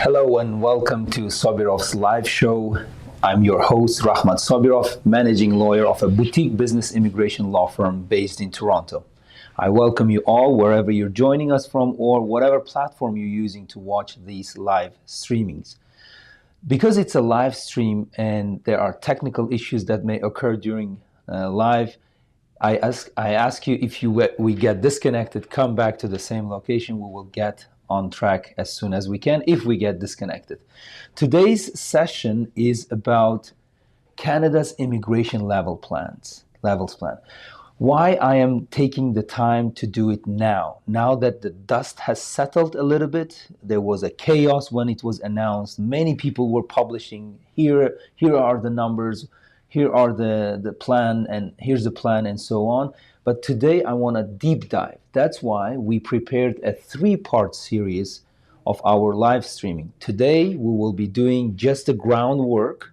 Hello and welcome to Sobirov's live show. I'm your host, Rahmat Sobirov, managing lawyer of a boutique business immigration law firm based in Toronto. I welcome you all wherever you're joining us from or whatever platform you're using to watch these live streamings. Because it's a live stream and there are technical issues that may occur during live, I ask you if we get disconnected, come back to the same location. We will get on track as soon as we can if we get disconnected. Today's session is about Canada's immigration levels plan. Why I am taking the time to do it now that the dust has settled a little bit. There was a chaos when it was announced. Many people were publishing, here are the numbers, here are the plan, and here's the plan, and so on. But today I want to deep dive. That's why we prepared a 3-part series of our live streaming. Today we will be doing just the groundwork.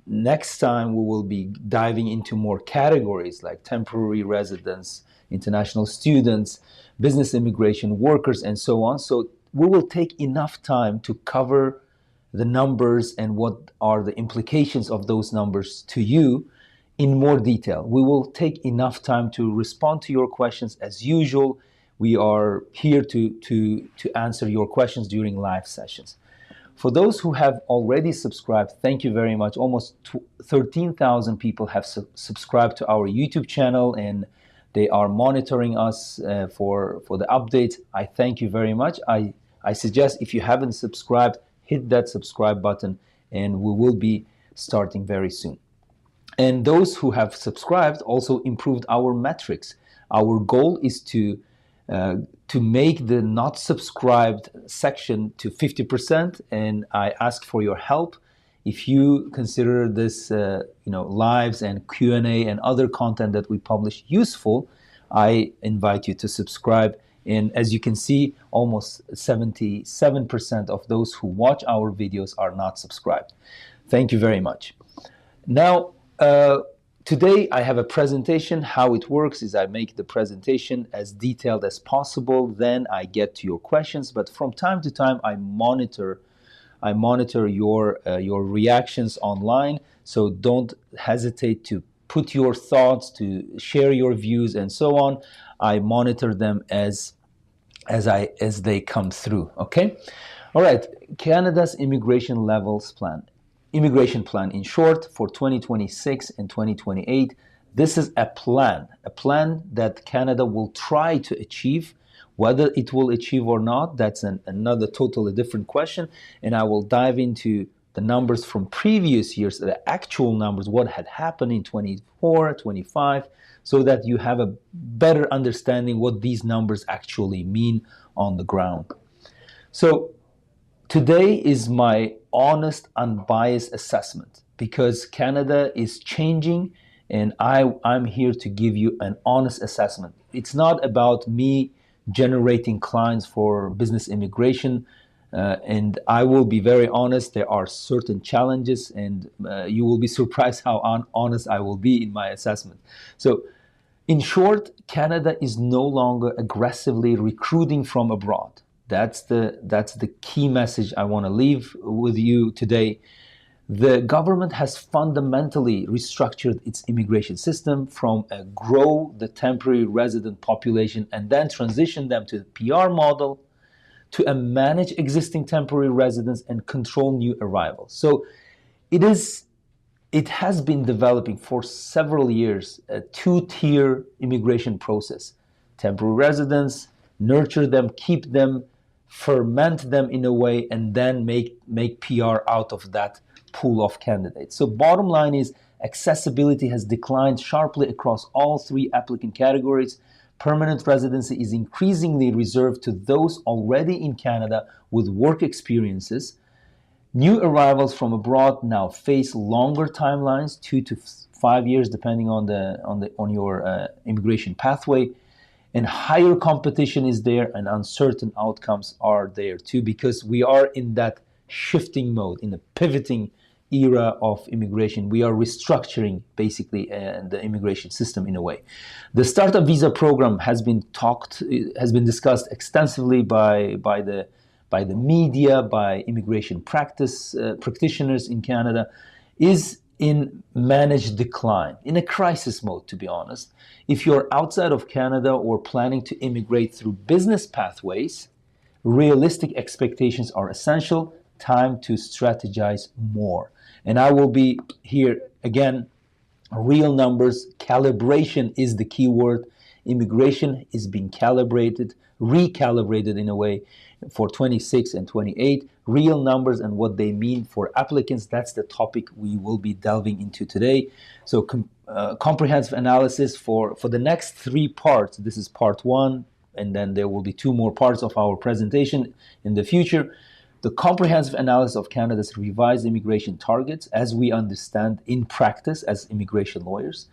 Next time we will be diving into more categories like temporary residents, international students, business immigration workers, and so on. So we will take enough time to cover the numbers and what are the implications of those numbers to you in more detail. We will take enough time to respond to your questions as usual. We are here to answer your questions during live sessions. For those who have already subscribed, thank you very much. Almost 13,000 people have subscribed to our YouTube channel and they are monitoring us for the updates. I thank you very much. I suggest if you haven't subscribed, hit that subscribe button and we will be starting very soon. And those who have subscribed also improved our metrics. Our goal is to make the not subscribed section to 50%, and I ask for your help. If you consider this lives and Q&A and other content that we publish useful, I invite you to subscribe. And as you can see, almost 77% of those who watch our videos are not subscribed. Thank you very much. Now, today I have a presentation. How it works is I make the presentation as detailed as possible, then I get to your questions. But from time to time, I monitor your reactions online. So don't hesitate to put your thoughts, to share your views, and so on. I monitor them as they come through. Okay, all right. Canada's immigration plan, in short, for 2026 and 2028. This is a plan that Canada will try to achieve. Whether it will achieve or not, that's another totally different question. And I will dive into the numbers from previous years, the actual numbers, what had happened in 24, 25, so that you have a better understanding what these numbers actually mean on the ground. So today is my honest, unbiased assessment because Canada is changing and I'm here to give you an honest assessment. It's not about me generating clients for business immigration and I will be very honest, there are certain challenges and you will be surprised how honest I will be in my assessment. So in short, Canada is no longer aggressively recruiting from abroad. That's the key message I want to leave with you today. The government has fundamentally restructured its immigration system from grow the temporary resident population and then transition them to the PR model to manage existing temporary residents and control new arrivals. So it has been developing for several years a 2-tier immigration process. Temporary residents, nurture them, keep them, ferment them in a way, and then make PR out of that pool of candidates. So bottom line is accessibility has declined sharply across all 3 applicant categories. Permanent residency is increasingly reserved to those already in Canada with work experiences. New arrivals from abroad now face longer timelines, 2 to 5 years, depending on your immigration pathway. And higher competition is there and uncertain outcomes are there too because we are in that shifting mode, in a pivoting era of immigration. We are restructuring basically the immigration system in a way. The startup visa program has been discussed extensively by by the media, by immigration practitioners in Canada, is in managed decline, in a crisis mode, to be honest. If you're outside of Canada or planning to immigrate through business pathways, realistic expectations are essential. Time to strategize more. And I will be here again, real numbers. Calibration is the key word. Immigration is being recalibrated in a way for 26 and 28. Real numbers and what they mean for applicants, that's the topic we will be delving into today. So comprehensive analysis for the next 3 parts. This is part 1, and then there will be 2 more parts of our presentation in the future. The comprehensive analysis of Canada's revised immigration targets as we understand in practice as immigration lawyers.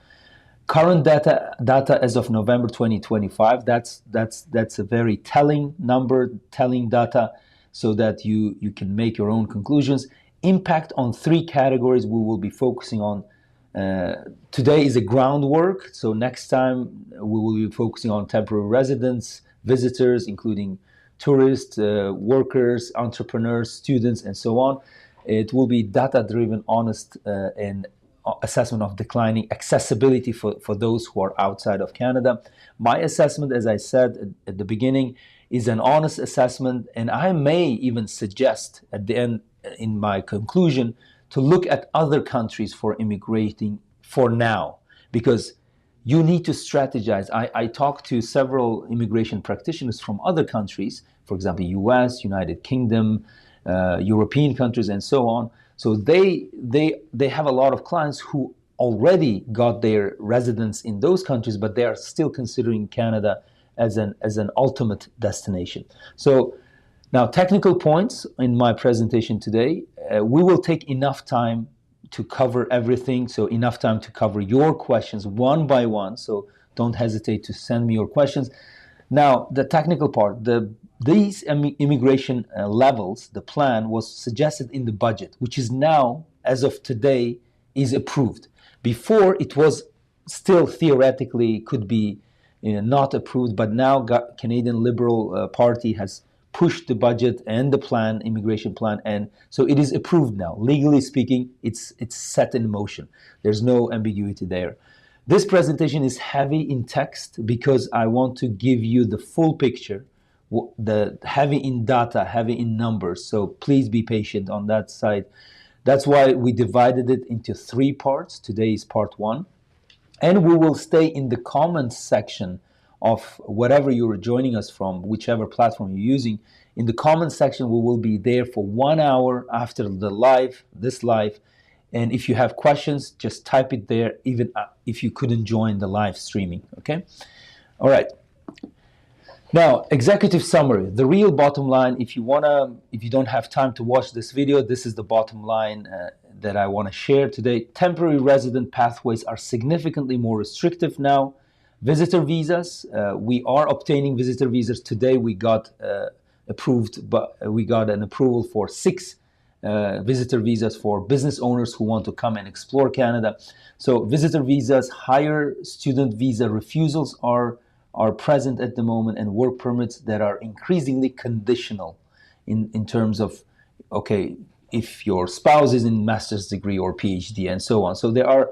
Current data as of November 2025, that's a very telling number, telling data, so that you can make your own conclusions. Impact on 3 categories we will be focusing on. Today is a groundwork, so next time we will be focusing on temporary residents, visitors, including tourists, workers, entrepreneurs, students, and so on. It will be data-driven, honest, and assessment of declining accessibility for those who are outside of Canada. My assessment, as I said at the beginning, is an honest assessment, and I may even suggest at the end, in my conclusion, to look at other countries for immigrating for now, because you need to strategize. I talked to several immigration practitioners from other countries, for example, US, United Kingdom, European countries, and so on. So they have a lot of clients who already got their residence in those countries, but they are still considering Canada as an ultimate destination. So now, technical points in my presentation today. We will take enough time to cover everything, so enough time to cover your questions one by one, so don't hesitate to send me your questions. Now, the technical part, these immigration levels, the plan was suggested in the budget, which is now, as of today, is approved. Before, it was still theoretically could be not approved, but now Canadian Liberal Party has pushed the budget and the plan, immigration plan, and so it is approved now. Legally speaking, it's set in motion. There's no ambiguity there. This presentation is heavy in text because I want to give you the full picture, the heavy in data, heavy in numbers, so please be patient on that side. That's why we divided it into 3 parts. Today is part 1, and we will stay in the comments section of whatever you're joining us from, whichever platform you're using. In the comments section, we will be there for 1 hour after this live. And if you have questions, just type it there, even if you couldn't join the live streaming, okay? All right. Now, executive summary, the real bottom line. If you don't have time to watch this video, this is the bottom line that I want to share today. Temporary resident pathways are significantly more restrictive now. Visitor visas, we are obtaining visitor visas. Today we got approved, but we got an approval for 6 visitor visas for business owners who want to come and explore Canada. So visitor visas, higher student visa refusals are present at the moment, and work permits that are increasingly conditional in terms of, okay, if your spouse is in master's degree or PhD and so on. So there are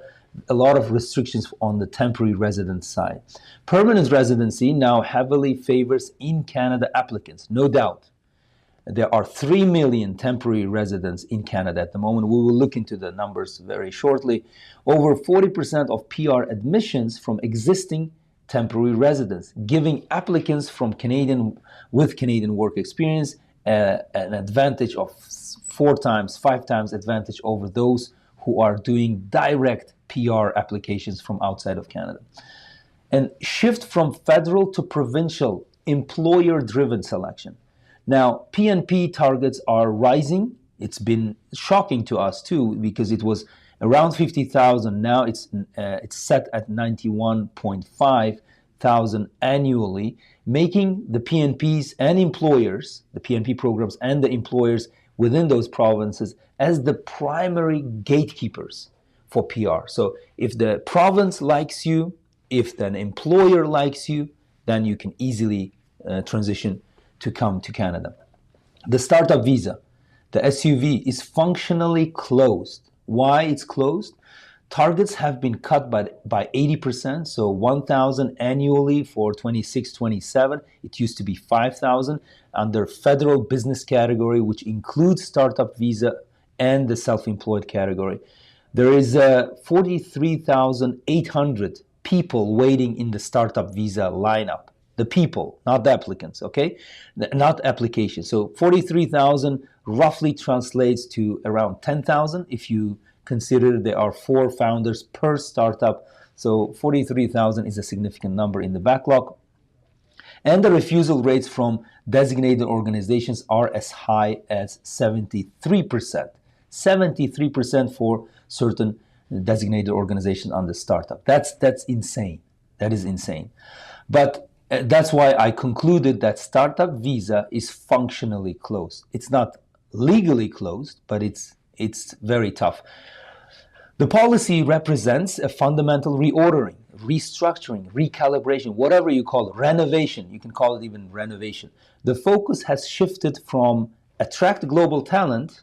a lot of restrictions on the temporary residence side. Permanent residency now heavily favors in Canada applicants, no doubt. There are 3 million temporary residents in Canada at the moment. We will look into the numbers very shortly. Over 40% of PR admissions from existing temporary residents, giving applicants from with Canadian work experience an advantage of 4 times, 5 times advantage over those who are doing direct PR applications from outside of Canada. And shift from federal to provincial employer-driven selection. Now, PNP targets are rising. It's been shocking to us too, because it was around 50,000. Now it's set at 91.5 thousand annually, making the PNPs and employers, the PNP programs and the employers within those provinces as the primary gatekeepers for PR. So if the province likes you, if an employer likes you, then you can easily transition to come to Canada. The startup visa, the SUV, is functionally closed. Why it's closed? Targets have been cut by 80%, so 1,000 annually for 26-27. It used to be 5,000 under federal business category, which includes startup visa and the self-employed category. There is 43,800 people waiting in the startup visa lineup. The people, not the applicants, okay? Not applications. So 43,000 roughly translates to around 10,000 if you consider there are 4 founders per startup. So 43,000 is a significant number in the backlog. And the refusal rates from designated organizations are as high as 73%. 73% for certain designated organizations on the startup. That's insane. That is insane. But that's why I concluded that startup visa is functionally closed. It's not legally closed, but it's very tough. The policy represents a fundamental reordering, restructuring, recalibration, whatever you call it, renovation. You can call it even renovation. The focus has shifted from attract global talent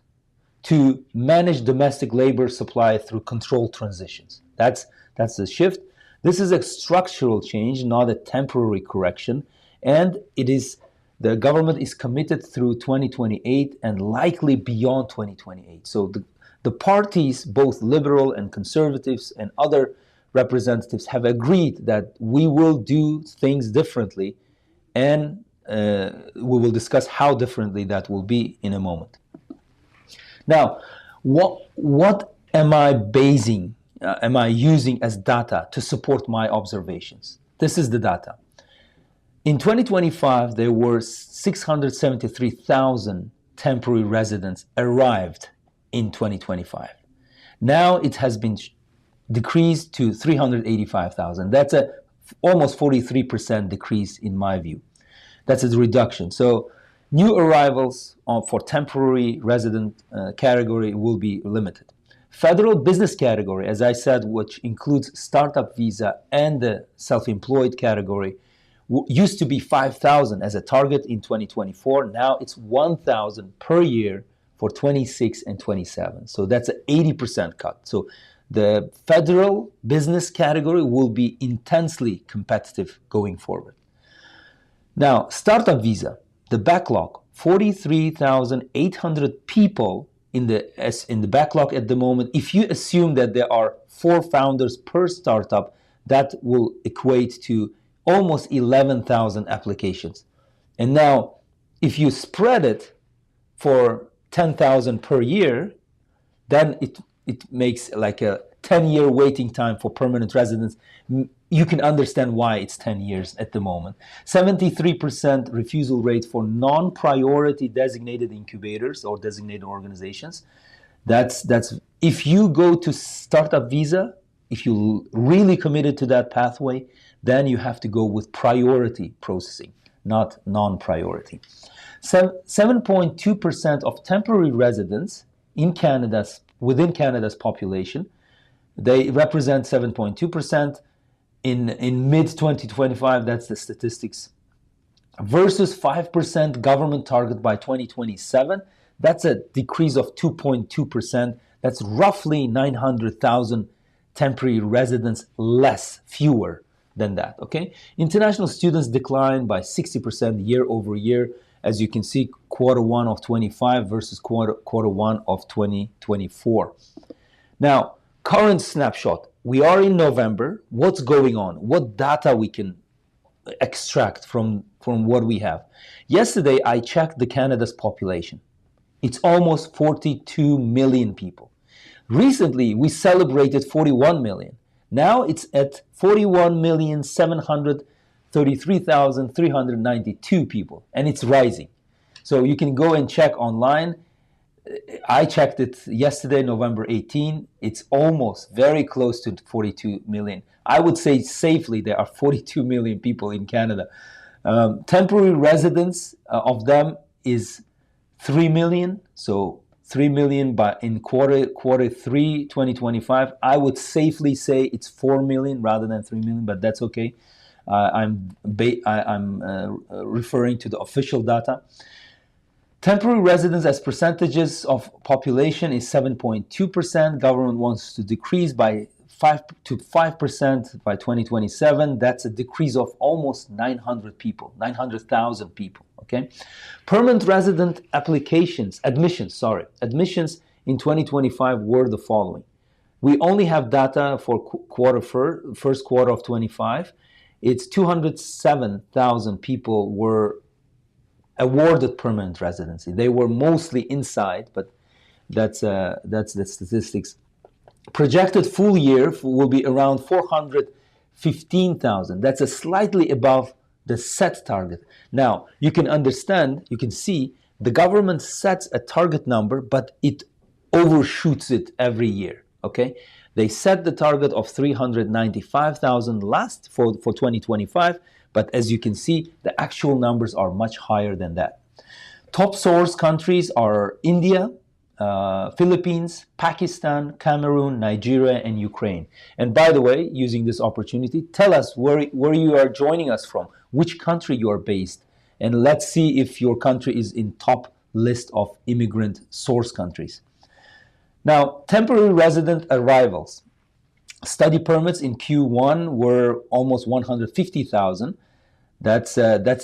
to manage domestic labor supply through controlled transitions. That's the shift. This is a structural change, not a temporary correction, and the government is committed through 2028 and likely beyond 2028. So the parties, both liberal and conservatives and other representatives, have agreed that we will do things differently, and we will discuss how differently that will be in a moment. Now, what am I using as data to support my observations? This is the data. In 2025, there were 673,000 temporary residents arrived in 2025. Now it has been decreased to 385,000. That's a almost 43% decrease in my view. That's a reduction. So new arrivals for temporary resident category will be limited. Federal business category, as I said, which includes startup visa and the self-employed category, used to be 5,000 as a target in 2024. Now it's 1,000 per year for 26 and 27. So that's an 80% cut. So the federal business category will be intensely competitive going forward. Now, startup visa, the backlog, 43,800 people in the backlog at the moment. If you assume that there are 4 founders per startup, that will equate to almost 11,000 applications. And now, if you spread it for 10,000 per year, then it makes like a 10-year waiting time for permanent residents. You can understand why it's 10 years at the moment. 73% refusal rate for non-priority designated incubators or designated organizations. That's if you go to startup visa, if you really committed to that pathway, then you have to go with priority processing, not non-priority. 7.2% of temporary residents within Canada's population, they represent 7.2%. In mid-2025, that's the statistics, versus 5% government target by 2027. That's a decrease of 2.2%. That's roughly 900,000 temporary residents fewer than that, okay? International students declined by 60% year over year, as you can see, Q1 of 25 versus Q1 of 2024. Now, current snapshot. We are in November. What's going on? What data we can extract from what we have? Yesterday, I checked Canada's population. It's almost 42 million people. Recently, we celebrated 41 million. Now it's at 41,733,392 people, and it's rising. So you can go and check online. I checked it yesterday, November 18. It's almost very close to 42 million. I would say safely there are 42 million people in Canada. Temporary residents of them is 3 million. So 3 million in quarter 3, 2025. I would safely say it's 4 million rather than 3 million, but that's okay. I'm referring to the official data. Temporary residents as percentages of population is 7.2%. Government wants to decrease by 5% by 2027. That's a decrease of almost 900,000 people, okay? Permanent resident admissions in 2025 were the following. We only have data for first quarter of 25. It's 207,000 people were awarded permanent residency. They were mostly inside, but that's the statistics. Projected full year will be around 415,000. That's a slightly above the set target. Now, you can see the government sets a target number, but it overshoots it every year, okay? They set the target of 395,000 for 2025, but as you can see, the actual numbers are much higher than that. Top source countries are India, Philippines, Pakistan, Cameroon, Nigeria, and Ukraine. And by the way, using this opportunity, tell us where you are joining us from, which country you are based, and let's see if your country is in top list of immigrant source countries. Now, temporary resident arrivals. Study permits in Q1 were almost 150,000. That's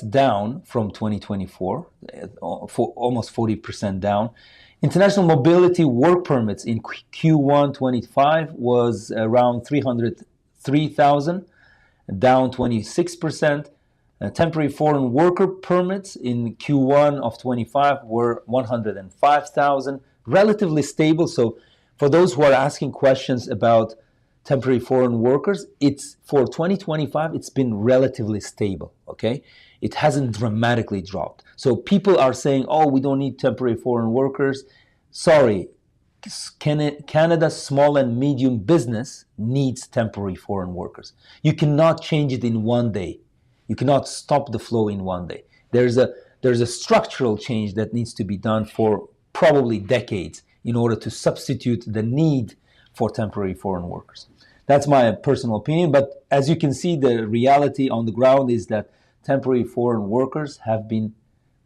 down from 2024, almost 40% down. International mobility work permits in Q1 25 was around 303,000, down 26%. Temporary foreign worker permits in Q1 of 25 were 105,000, relatively stable. So for those who are asking questions about temporary foreign workers, it's for 2025, it's been relatively stable, okay? It hasn't dramatically dropped. So people are saying, oh, we don't need temporary foreign workers. Sorry, Canada's small and medium business needs temporary foreign workers. You cannot change it in one day. You cannot stop the flow in one day. There's a structural change that needs to be done for probably decades in order to substitute the need for temporary foreign workers. That's my personal opinion, but as you can see, the reality on the ground is that temporary foreign workers have been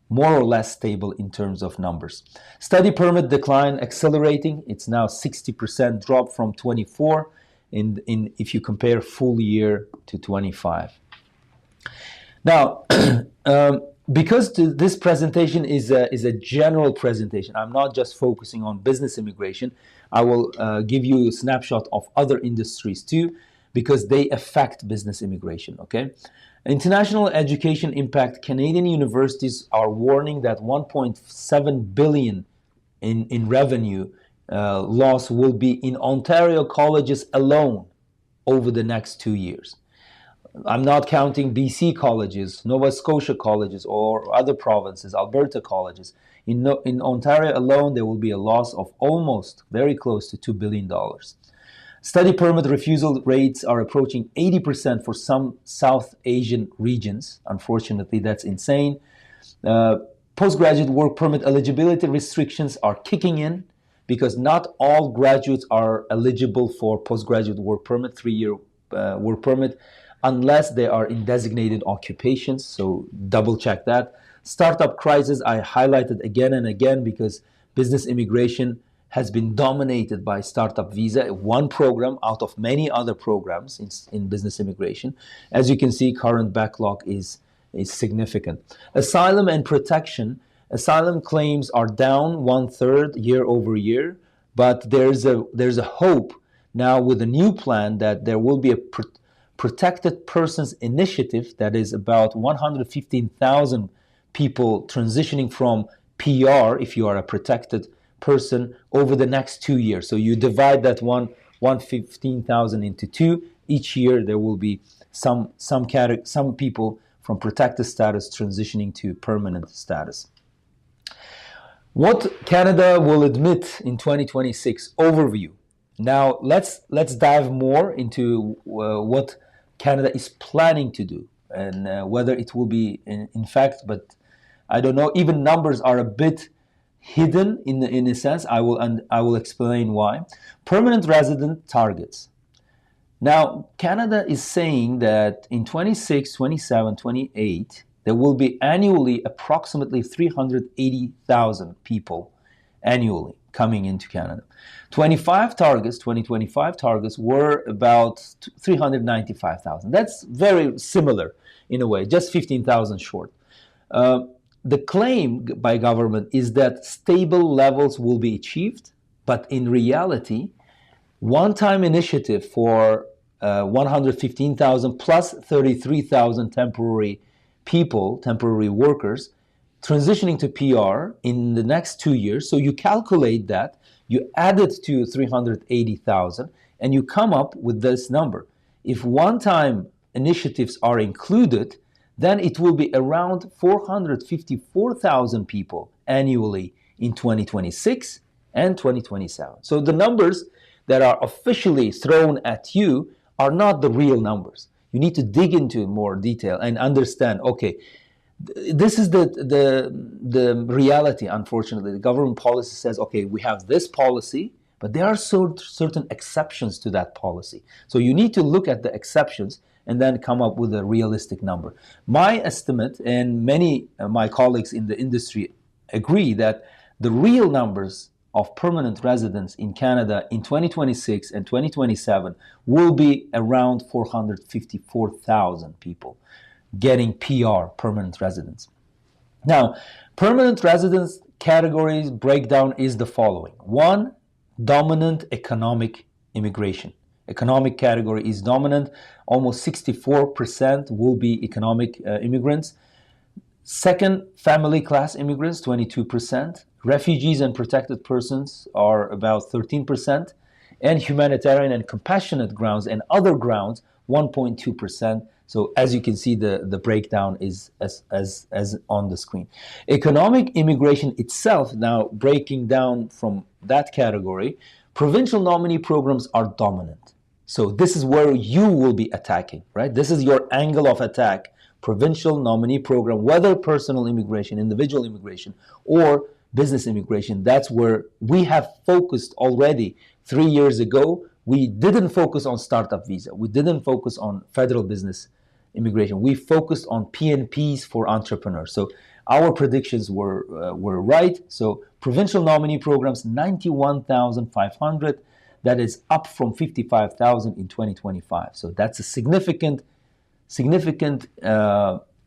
more or less stable in terms of numbers. Study permit decline accelerating. It's now 60% drop from 24 if you compare full year to 25. Now, because this presentation is a general presentation, I'm not just focusing on business immigration. I will give you a snapshot of other industries too, because they affect business immigration, okay? International education impact. Canadian universities are warning that 1.7 billion in revenue loss will be in Ontario colleges alone over the next 2 years. I'm not counting BC colleges, Nova Scotia colleges, or other provinces, Alberta colleges. In Ontario alone, there will be a loss of almost very close to $2 billion. Study permit refusal rates are approaching 80% for some South Asian regions. Unfortunately, that's insane. Postgraduate work permit eligibility restrictions are kicking in because not all graduates are eligible for postgraduate work permit, 3-year work permit, unless they are in designated occupations, so double check that. Startup crisis, I highlighted again and again because business immigration has been dominated by startup visa, one program out of many other programs in business immigration. As you can see, current backlog is significant. Asylum and protection. Asylum claims are down 1/3 year over year, but there's a hope now with a new plan that there will be a protected persons initiative that is about 115,000 people transitioning from PR, if you are a protected person, over the next 2 years. So you divide that 115,000 into 2. Each year there will be some people from protected status transitioning to permanent status. What Canada will admit in 2026 overview. Now let's dive more into what Canada is planning to do and whether it will be in fact, but I don't know. Even numbers are a bit hidden in a sense. I will explain why. Permanent resident targets. Now, Canada is saying that in 26, 27, 28, there will be annually approximately 380,000 people annually coming into Canada. 2025 targets were about 395,000. That's very similar in a way, just 15,000 short. The claim by government is that stable levels will be achieved, but in reality, one-time initiative for 115,000 plus 33,000 temporary people, temporary workers, transitioning to PR in the next 2 years. So you calculate that, you add it to 380,000, and you come up with this number. If one-time initiatives are included, then it will be around 454,000 people annually in 2026 and 2027. So the numbers that are officially thrown at you are not the real numbers. You need to dig into more detail and understand, okay, this is the reality, unfortunately. The government policy says, okay, we have this policy, but there are certain exceptions to that policy. So you need to look at the exceptions and then come up with a realistic number. My estimate, and many of my colleagues in the industry agree, that the real numbers of permanent residents in Canada in 2026 and 2027 will be around 454,000 people getting PR, permanent residents. Now, permanent residence categories breakdown is the following. One, dominant economic immigration. Economic category is dominant. Almost 64% will be economic immigrants. Second, family class immigrants, 22%. Refugees and protected persons are about 13%. And humanitarian and compassionate grounds and other grounds, 1.2%. So as you can see, the breakdown is as on the screen. Economic immigration itself, now breaking down from that category, provincial nominee programs are dominant. So this is where you will be attacking, right? This is your angle of attack, provincial nominee program, whether personal immigration, individual immigration, or business immigration. That's where we have focused already 3 years ago. We didn't focus on startup visa. We didn't focus on federal business immigration. We focused on PNPs for entrepreneurs. So our predictions were right. So provincial nominee programs, 91,500. That is up from 55,000 in 2025. So that's a significant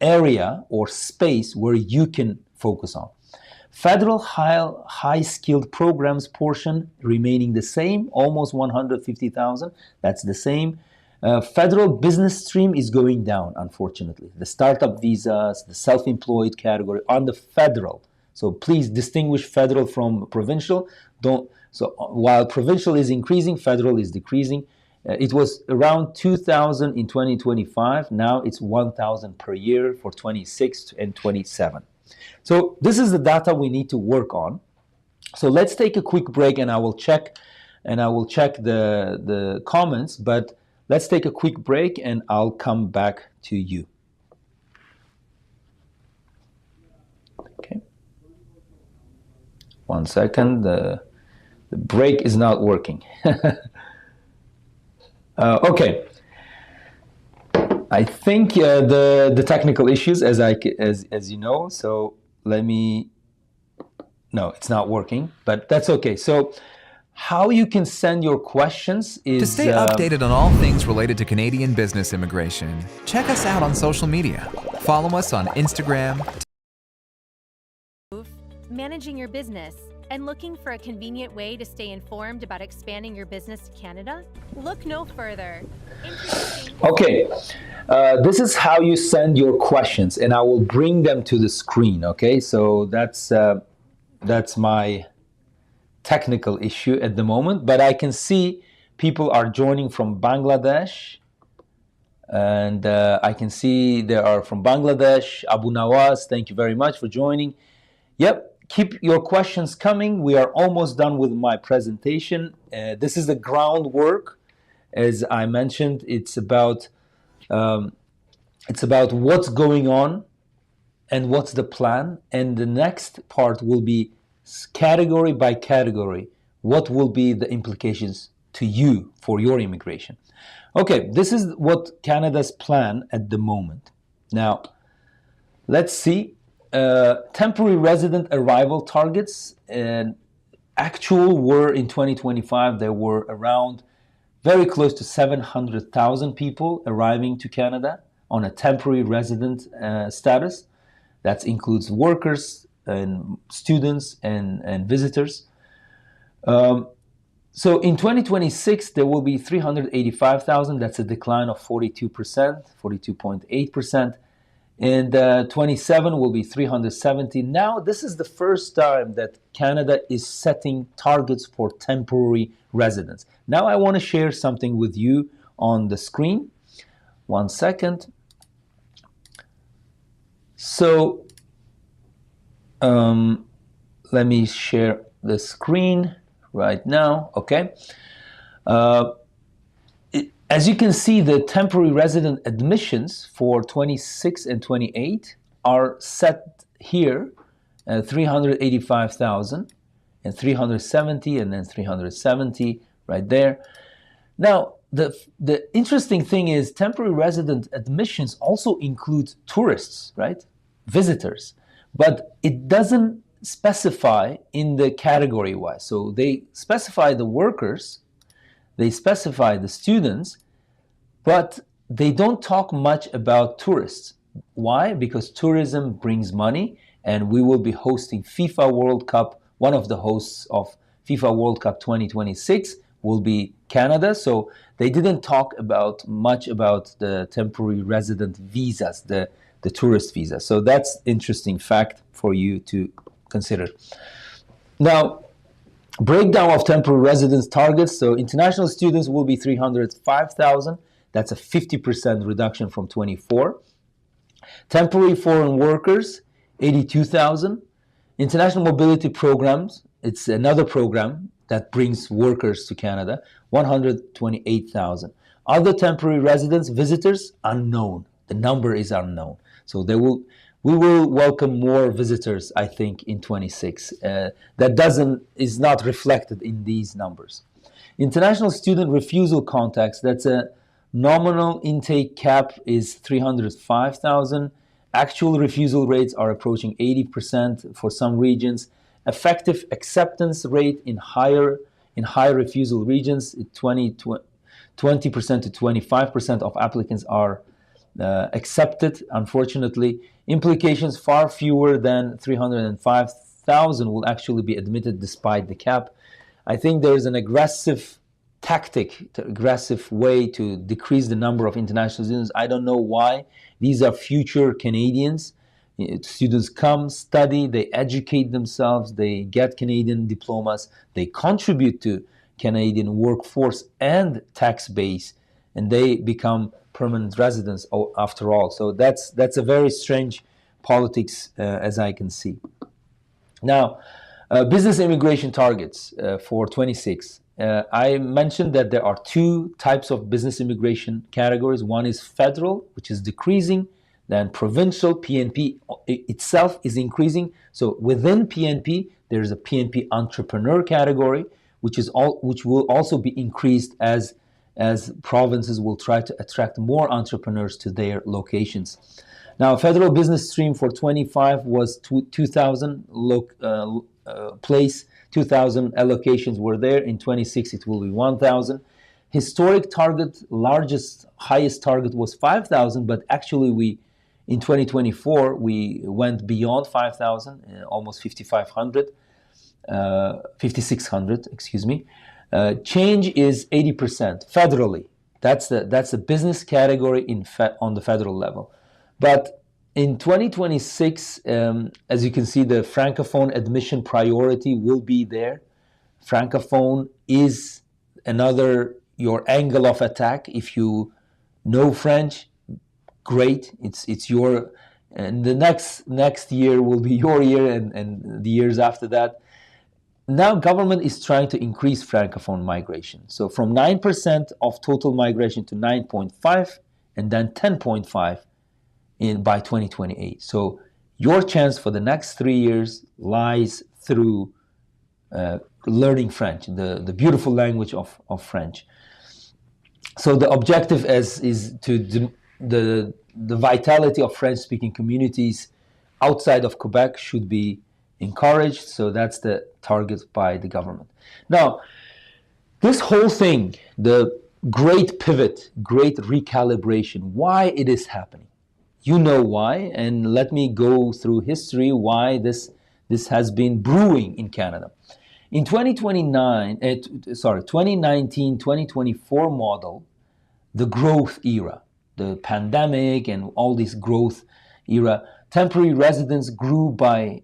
area or space where you can focus on. Federal high skilled programs portion remaining the same, almost 150,000. That's the same. Federal business stream is going down, unfortunately. The startup visas, the self-employed category on the federal. So please distinguish federal from provincial. So while provincial is increasing, federal is decreasing. It was around 2,000 in 2025. Now it's 1,000 per year for 26 and 27. So this is the data we need to work on. So let's take a quick break, and I will check the comments. But let's take a quick break, and I'll come back to you. Okay. 1 second. The break is not working. Okay. I think the technical issues, as you know. So let me. No, it's not working, but that's okay. So how you can send your questions is... To stay updated on all things related to Canadian business immigration, check us out on social media. Follow us on Instagram. Managing your business and looking for a convenient way to stay informed about expanding your business to Canada? Look no further. Okay, this is how you send your questions, and I will bring them to the screen. Okay, so that's my technical issue at the moment, but I can see people are joining from Bangladesh, and I can see they are from Bangladesh. Abu Nawaz, thank you very much for joining. Yep, keep your questions coming. We are almost done with my presentation. This is the groundwork. As I mentioned, it's about what's going on and what's the plan, and the next part will be category by category, what will be the implications to you for your immigration. Okay, this is what Canada's plan at the moment. Now, Let's see. Temporary resident arrival targets and actual were in 2025, there were around very close to 700,000 people arriving to Canada on a temporary resident status. That includes workers and students and visitors. So in 2026, there will be 385,000. That's a decline of 42%, 42.8%. And 27 will be 370. Now, this is the first time that Canada is setting targets for temporary residents. Now, I want to share something with you on the screen. 1 second. So, let me share the screen right now. Okay. As you can see, the temporary resident admissions for 26 and 28 are set here at 385,000 and 370 and then 370 right there. Now, the interesting thing is temporary resident admissions also include tourists, right? Visitors, but it doesn't specify in the category wise. So they specify the workers, they specify the students, but they don't talk much about tourists. Why? Because tourism brings money, and we will be hosting FIFA World Cup. One of the hosts of FIFA World Cup 2026 will be Canada. So they didn't talk much about the temporary resident visas, the tourist visa. So that's interesting fact for you to consider. Now, breakdown of temporary residence targets. So international students will be 305,000. That's a 50% reduction from 24. Temporary foreign workers, 82,000. International mobility programs, it's another program that brings workers to Canada, 128,000. Other temporary residents, visitors, unknown. The number is unknown. So we will welcome more visitors, I think, in 26. That is not reflected in these numbers. International student refusal contacts, that's a nominal intake cap is 305,000. Actual refusal rates are approaching 80% for some regions. Effective acceptance rate in higher refusal regions, 20% to 25% of applicants are accepted, unfortunately. Implications, far fewer than 305,000 will actually be admitted despite the cap. I think there is an aggressive way to decrease the number of international students. I don't know why. These are future Canadians. Students come, study, they educate themselves, they get Canadian diplomas, they contribute to Canadian workforce and tax base, and they become permanent residents after all. So that's a very strange politics, as I can see. Now, business immigration targets for 26. I mentioned that there are two types of business immigration categories. One is federal, which is decreasing. Then provincial, PNP itself is increasing. So within PNP, there is a PNP entrepreneur category, which will also be increased as provinces will try to attract more entrepreneurs to their locations. Now, federal business stream for 25 was 2,000 place. 2,000 allocations were there. In 26, it will be 1,000. Historic target, highest target was 5,000, but actually in 2024, we went beyond 5,000, almost 5,600, excuse me. Change is 80% federally. That's the business category on the federal level. But in 2026, as you can see, the Francophone admission priority will be there. Francophone is your angle of attack. If you know French, great. It's your, and the next year will be your year, and the years after that. Now government is trying to increase Francophone migration. So from 9% of total migration to 9.5 and then 10.5 by 2028. So your chance for the next 3 years lies through learning French, the beautiful language of French. So the objective is to the vitality of French-speaking communities outside of Quebec should be encouraged. So that's the target by the government. Now, this whole thing, the great pivot, great recalibration, why it is happening. You know why, and let me go through history why this has been brewing in Canada. In 2019-2024 model, the growth era, the pandemic and all this growth era, temporary residents grew by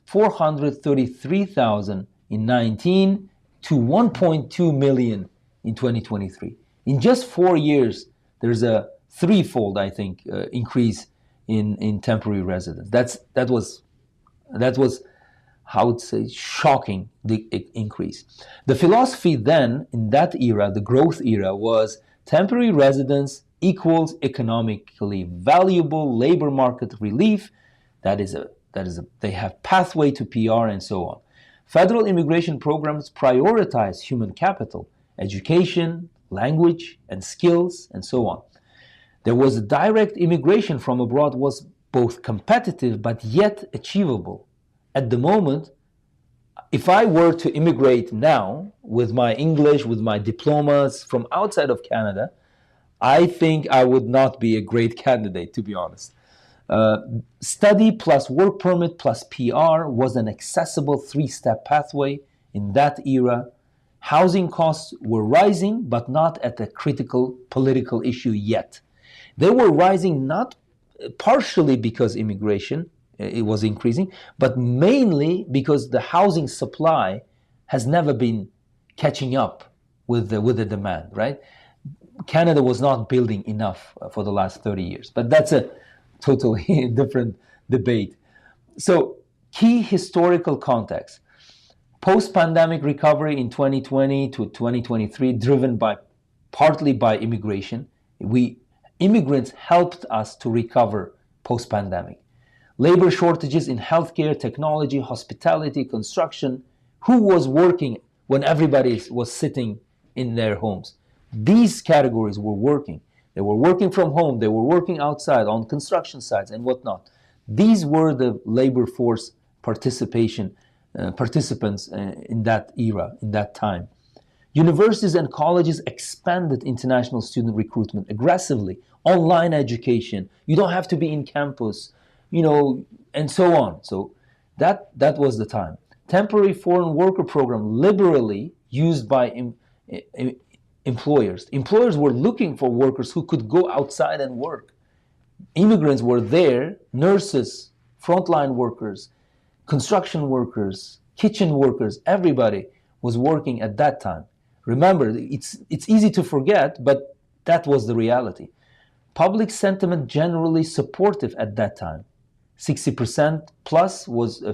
433,000 in 19 to 1.2 million in 2023. In just 4 years, there's a threefold, I think, increase in temporary residents. That was how I would say shocking, the increase. The philosophy then in that era, the growth era, was temporary residence equals economically valuable labor market relief. They have pathway to PR and so on. Federal immigration programs prioritize human capital, education, language, and skills, and so on. There was direct immigration from abroad was both competitive but yet achievable. At the moment, if I were to immigrate now with my English, with my diplomas from outside of Canada, I think I would not be a great candidate, to be honest. Study plus work permit plus PR was an accessible three-step pathway in that era. Housing costs were rising, but not at a critical political issue yet. They were rising not partially because immigration it was increasing, but mainly because the housing supply has never been catching up with the demand, right? Canada was not building enough for the last 30 years, but that's a totally different debate. So, key historical context. Post-pandemic recovery in 2020 to 2023, driven partly by immigration. Immigrants helped us to recover post-pandemic. Labor shortages in healthcare, technology, hospitality, construction. Who was working when everybody was sitting in their homes? These categories were working. They were working from home. They were working outside on construction sites and whatnot. These were the labor force participants in that era, in that time. Universities and colleges expanded international student recruitment aggressively. Online education. You don't have to be in campus, and so on. So that was the time. Temporary foreign worker program liberally used by employers. Employers were looking for workers who could go outside and work. Immigrants were there, nurses, frontline workers, construction workers, kitchen workers, everybody was working at that time. Remember, it's easy to forget, but that was the reality. Public sentiment generally supportive at that time. 60% plus was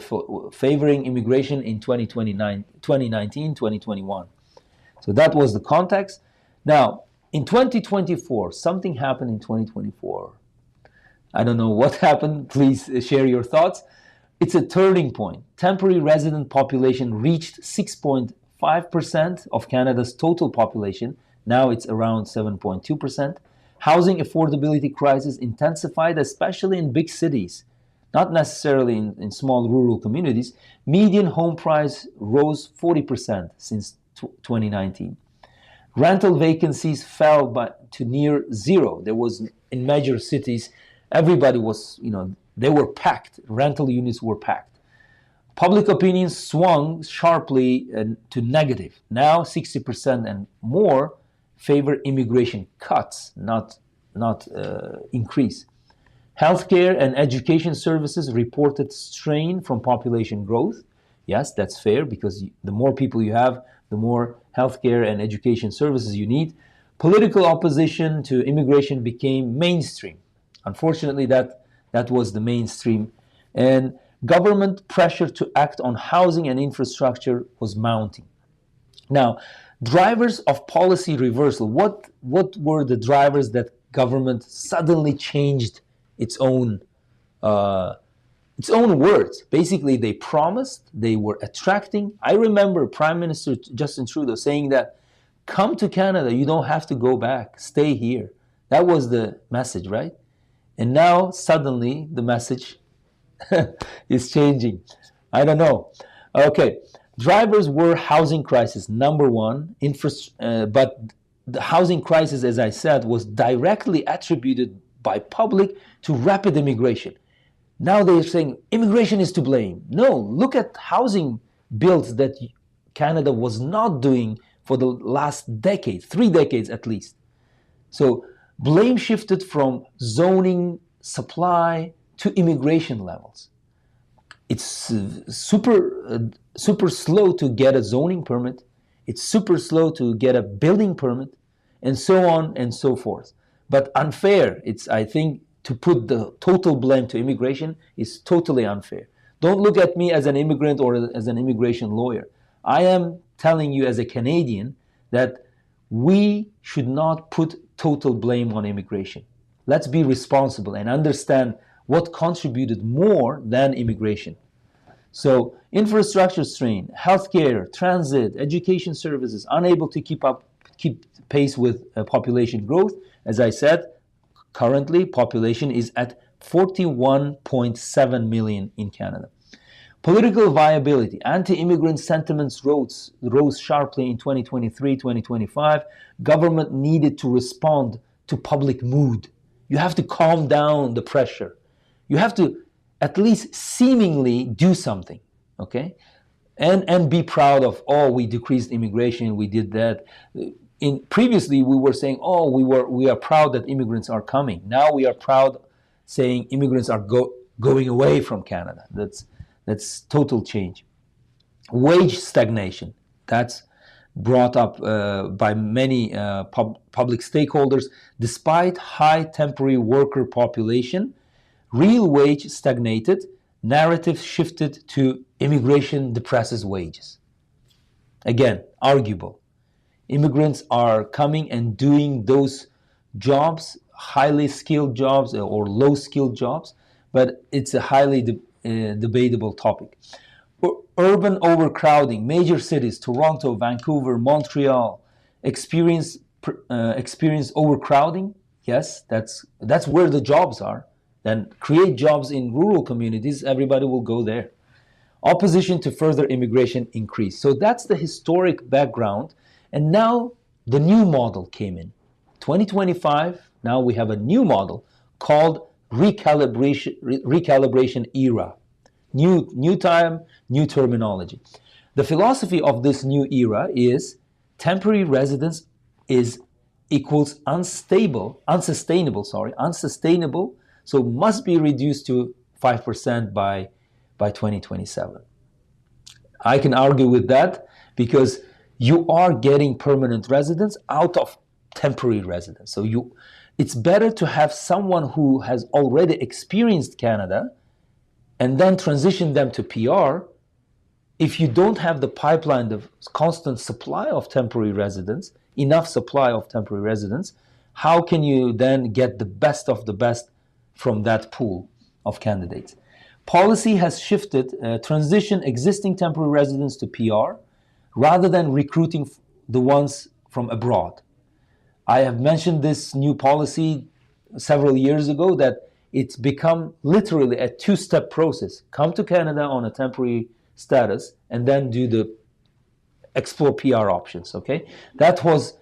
favoring immigration in 2019, 2021. So that was the context. Now, in 2024, something happened in 2024. I don't know what happened. Please share your thoughts. It's a turning point. Temporary resident population reached 6.5% of Canada's total population. Now it's around 7.2%. Housing affordability crisis intensified, especially in big cities, not necessarily in small rural communities. Median home price rose 40% since 2019. Rental vacancies fell to near zero. There was, in major cities, everybody was, they were packed. Rental units were packed. Public opinion swung sharply to negative. Now 60% and more favor immigration cuts, not increase. Healthcare and education services reported strain from population growth. Yes, that's fair, because the more people you have, the more healthcare and education services you need. Political opposition to immigration became mainstream. Unfortunately, that was the mainstream. And government pressure to act on housing and infrastructure was mounting. Now, drivers of policy reversal. What were the drivers that government suddenly changed its own words? Basically, they promised, they were attracting. I remember Prime Minister Justin Trudeau saying that, come to Canada, you don't have to go back, stay here. That was the message, right? And now, suddenly, the message is changing. I don't know. Okay, drivers were housing crisis number one, but the housing crisis, as I said, was directly attributed by public to rapid immigration. Now they're saying immigration is to blame. No, look at housing builds that Canada was not doing for the last decade, 3 decades at least. So blame shifted from zoning, supply to immigration levels. It's super slow to get a zoning permit. It's super slow to get a building permit, and so on and so forth. But unfair. I think to put the total blame to immigration is totally unfair. Don't look at me as an immigrant or as an immigration lawyer. I am telling you as a Canadian that we should not put total blame on immigration. Let's be responsible and understand what contributed more than immigration. So infrastructure strain, healthcare, transit, education services, unable to keep pace with population growth. As I said, currently population is at 41.7 million in Canada. Political viability, anti-immigrant sentiments rose sharply in 2023, 2025. Government needed to respond to public mood. You have to calm down the pressure. You have to at least seemingly do something, okay? And be proud of, oh, we decreased immigration, we did that. Previously, we were saying, oh, we are proud that immigrants are coming. Now we are proud saying immigrants are going away from Canada. That's total change. Wage stagnation, that's brought up by many public stakeholders. Despite high temporary worker population, real wage stagnated, narrative shifted to immigration depresses wages. Again, arguable. Immigrants are coming and doing those jobs, highly skilled jobs or low skilled jobs, but it's a highly debatable topic. Urban overcrowding, major cities, Toronto, Vancouver, Montreal, experience overcrowding. Yes, that's where the jobs are. Then create jobs in rural communities, everybody will go there. Opposition to further immigration increased. So that's the historic background. And now the new model came in. 2025, now we have a new model called recalibration era. New time, new terminology. The philosophy of this new era is temporary residence equals unsustainable, so must be reduced to 5% by 2027. I can argue with that because you are getting permanent residence out of temporary residence. So it's better to have someone who has already experienced Canada and then transition them to PR. If you don't have the pipeline, the constant supply of temporary residence, enough supply of temporary residence, how can you then get the best of the best from that pool of candidates? Policy has shifted, transition existing temporary residents to PR rather than recruiting the ones from abroad. I have mentioned this new policy several years ago that it's become literally a two-step process. Come to Canada on a temporary status and then explore PR options, okay? That was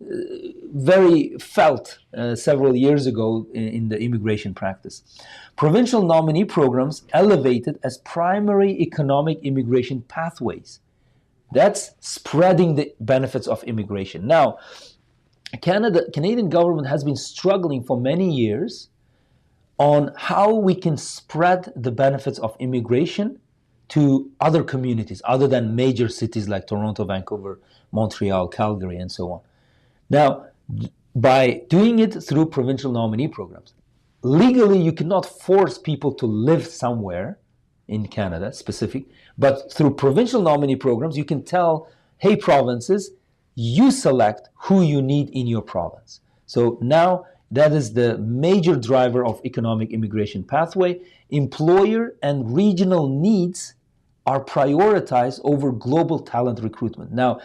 very felt several years ago in the immigration practice. Provincial nominee programs elevated as primary economic immigration pathways. That's spreading the benefits of immigration. Now, Canadian government has been struggling for many years on how we can spread the benefits of immigration to other communities other than major cities like Toronto, Vancouver, Montreal, Calgary, and so on. Now, by doing it through provincial nominee programs, legally you cannot force people to live somewhere in Canada specific, but through provincial nominee programs you can tell, hey provinces, you select who you need in your province. So now that is the major driver of economic immigration pathway. Employer and regional needs are prioritized over global talent recruitment. Now,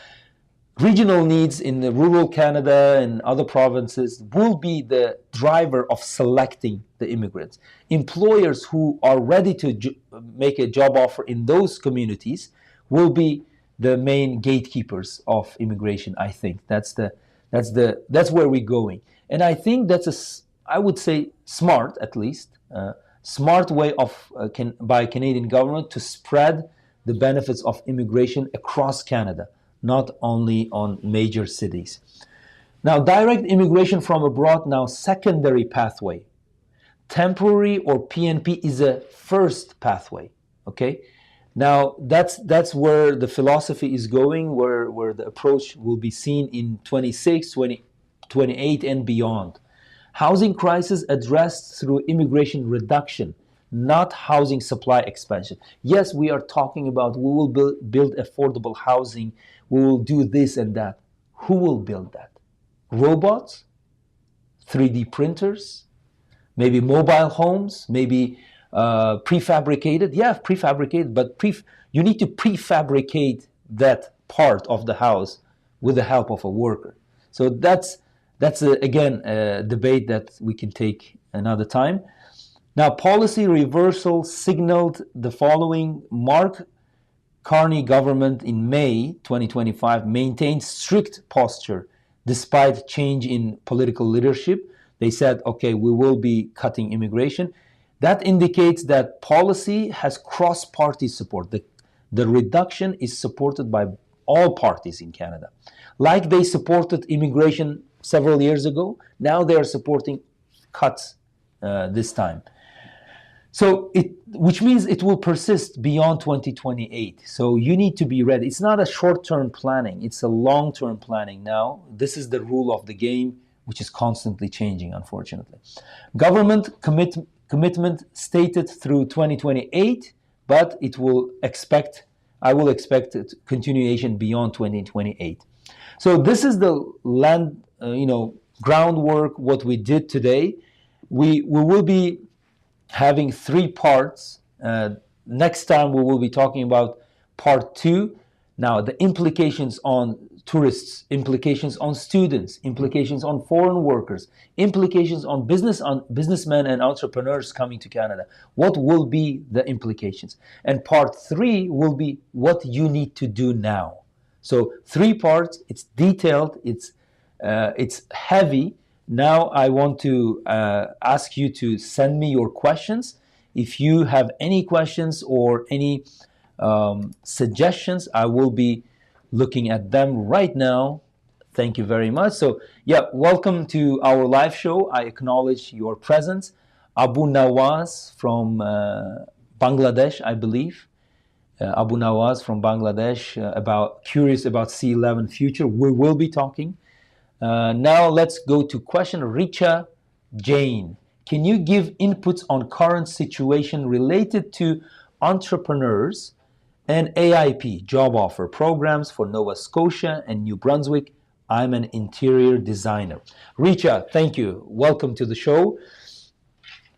regional needs in the rural Canada and other provinces will be the driver of selecting the immigrants. Employers who are ready to make a job offer in those communities will be the main gatekeepers of immigration. I think that's where we're going, and I think that's I would say smart, at least smart way of by Canadian government to spread the benefits of immigration across Canada, not only on major cities. Now, direct immigration from abroad, now secondary pathway. Temporary or PNP is a first pathway, okay? Now, that's where the philosophy is going, where the approach will be seen in 26, 28, and beyond. Housing crisis addressed through immigration reduction, not housing supply expansion. Yes, we are talking about we will build affordable housing, we will do this and that. Who will build that? Robots? 3D printers? Maybe mobile homes? Maybe prefabricated? Yeah, prefabricated, but you need to prefabricate that part of the house with the help of a worker. So that's again a debate that we can take another time. Now, policy reversal signaled the following. Mark Carney government in May 2025 maintained strict posture despite change in political leadership. They said, okay, we will be cutting immigration. That indicates that policy has cross-party support. The reduction is supported by all parties in Canada. Like they supported immigration several years ago, now they are supporting cuts this time. So which means it will persist beyond 2028. So you need to be ready. It's not a short-term planning, it's a long-term planning now. This is the rule of the game, which is constantly changing, unfortunately. Government commitment stated through 2028, but I will expect continuation beyond 2028. So this is the groundwork, what we did today. We will be having 3 parts. Next time we will be talking about part 2. Now, the implications on tourists, implications on students, implications on foreign workers, implications on businessmen and entrepreneurs coming to Canada. What will be the implications? And part 3 will be what you need to do now. So 3 parts, it's detailed, it's heavy. Now I want to ask you to send me your questions. If you have any questions or any suggestions, I will be looking at them right now. Thank you very much. So yeah, welcome to our live show. I acknowledge your presence. Abu Nawaz from Bangladesh, I believe. Abu Nawaz from Bangladesh, curious about C11 future. We will be talking. Now let's go to question. Richa Jain, can you give inputs on current situation related to entrepreneurs and AIP job offer programs for Nova Scotia and New Brunswick? I'm an interior designer. Richa, thank you. Welcome to the show.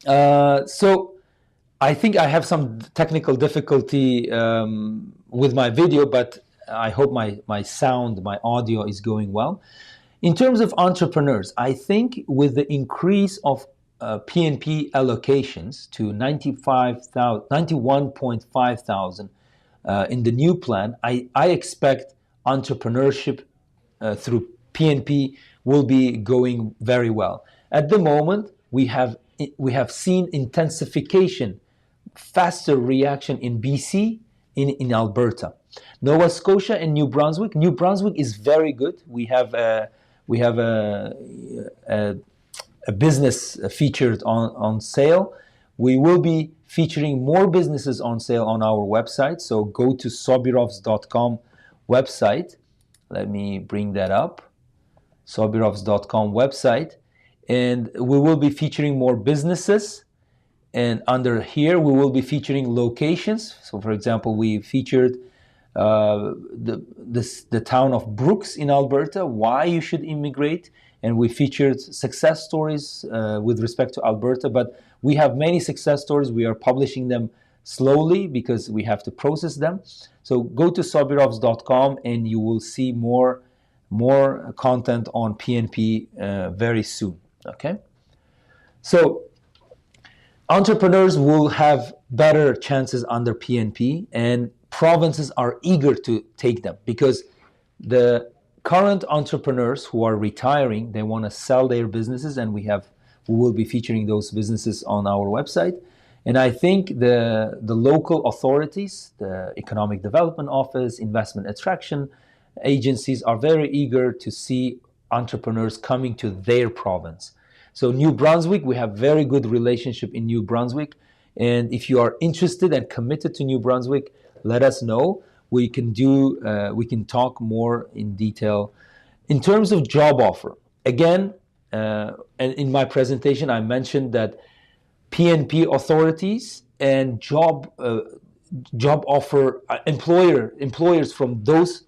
So I think I have some technical difficulty with my video, but I hope my sound, my audio is going well. In terms of entrepreneurs, I think with the increase of PNP allocations to 91.5 thousand in the new plan, I expect entrepreneurship through PNP will be going very well. At the moment, we have seen intensification, faster reaction in BC, in Alberta. Nova Scotia and New Brunswick. New Brunswick is very good. We have a business featured on sale. We will be featuring more businesses on sale on our website. So go to sobirovs.com website. Let me bring that up. sobirovs.com website. And we will be featuring more businesses. And under here, we will be featuring locations. So for example, we featured the town of Brooks in Alberta, why you should immigrate. And we featured success stories with respect to Alberta, but we have many success stories. We are publishing them slowly because we have to process them. So go to sobirovs.com and you will see more more content on PNP very soon. Okay, so entrepreneurs will have better chances under PNP, and provinces are eager to take them because the current entrepreneurs who are retiring, they want to sell their businesses, and we will be featuring those businesses on our website. And I think the local authorities, the Economic Development Office, investment attraction agencies are very eager to see entrepreneurs coming to their province. So New Brunswick, we have very good relationship in New Brunswick. And if you are interested and committed to New Brunswick, let us know. We can talk more in detail. In terms of job offer, again, and in my presentation, I mentioned that PNP authorities and job offer employers from those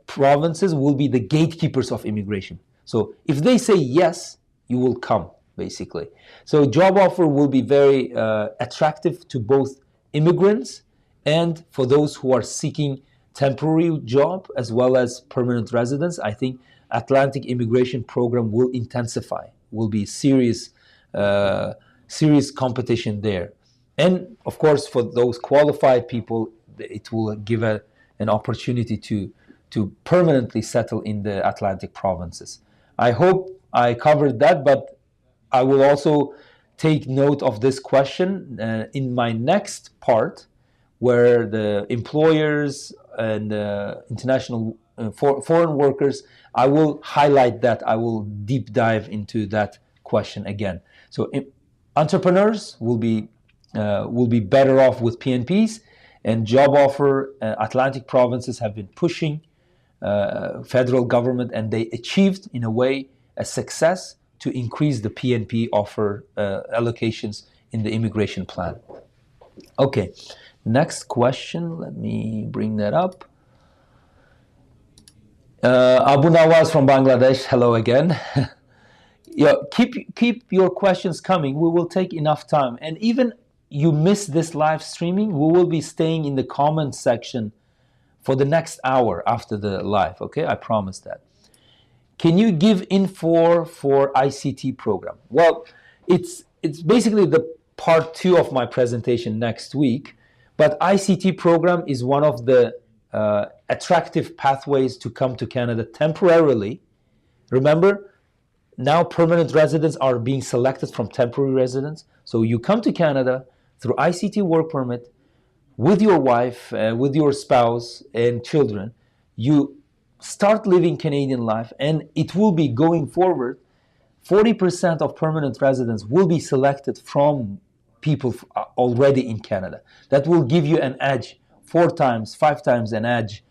provinces will be the gatekeepers of immigration. So if they say yes, you will come, basically. So job offer will be very attractive to both immigrants and for those who are seeking temporary job as well as permanent residence. I think Atlantic immigration program will intensify, will be serious competition there. And of course, for those qualified people, it will give an opportunity to permanently settle in the Atlantic provinces. I hope I covered that, but I will also take note of this question in my next part, where the employers and international foreign workers, I will highlight that. I will deep dive into that question again. So entrepreneurs will be better off with PNPs, and job offer. Atlantic provinces have been pushing federal government, and they achieved in a way a success to increase the PNP offer allocations in the immigration plan. Okay, next question. Let me bring that up. Abu Nawaz from Bangladesh. Hello again. Yeah, keep your questions coming. We will take enough time. And even you miss this live streaming, we will be staying in the comment section for the next hour after the live. Okay, I promise that. Can you give info for ICT program? Well, it's basically the part 2 of my presentation next week. But ICT program is one of the attractive pathways to come to Canada temporarily. Remember, now permanent residents are being selected from temporary residents. So you come to Canada through ICT work permit with your wife, with your spouse and children. You start living Canadian life, and it will be going forward. 40% of permanent residents will be selected from people already in Canada. That will give you an edge, 4 times, 5 times an edge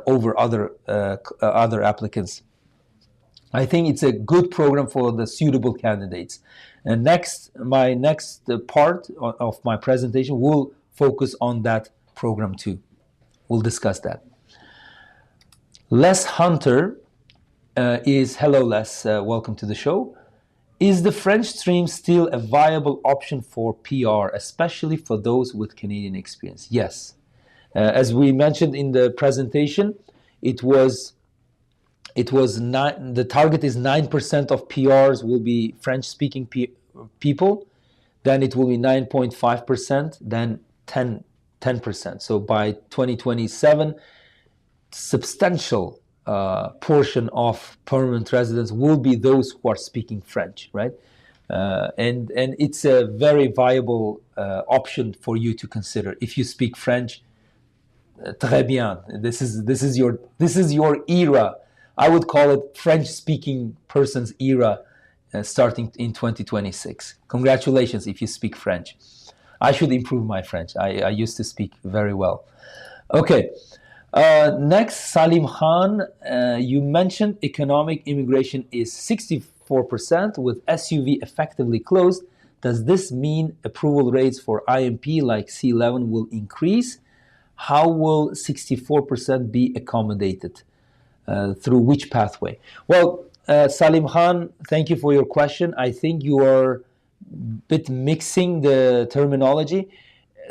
over other applicants. I think it's a good program for the suitable candidates. And my next part of my presentation will focus on that program too. We'll discuss that. Les Hunter hello Les, welcome to the show. Is the French stream still a viable option for PR, especially for those with Canadian experience? Yes. As we mentioned in the presentation, the target is 9% of PRs will be French-speaking people, then it will be 9.5%, then 10%. So by 2027, substantial portion of permanent residents will be those who are speaking French, right? And it's a very viable option for you to consider. If you speak French, très bien. This is your era. I would call it French-speaking person's era, starting in 2026. Congratulations if you speak French. I should improve my French. I used to speak very well. Okay. Next, Salim Khan, you mentioned economic immigration is 64% with SUV effectively closed. Does this mean approval rates for IMP like C11 will increase? How will 64% be accommodated? Through which pathway? Well, Salim Khan, thank you for your question. I think you are a bit mixing the terminology.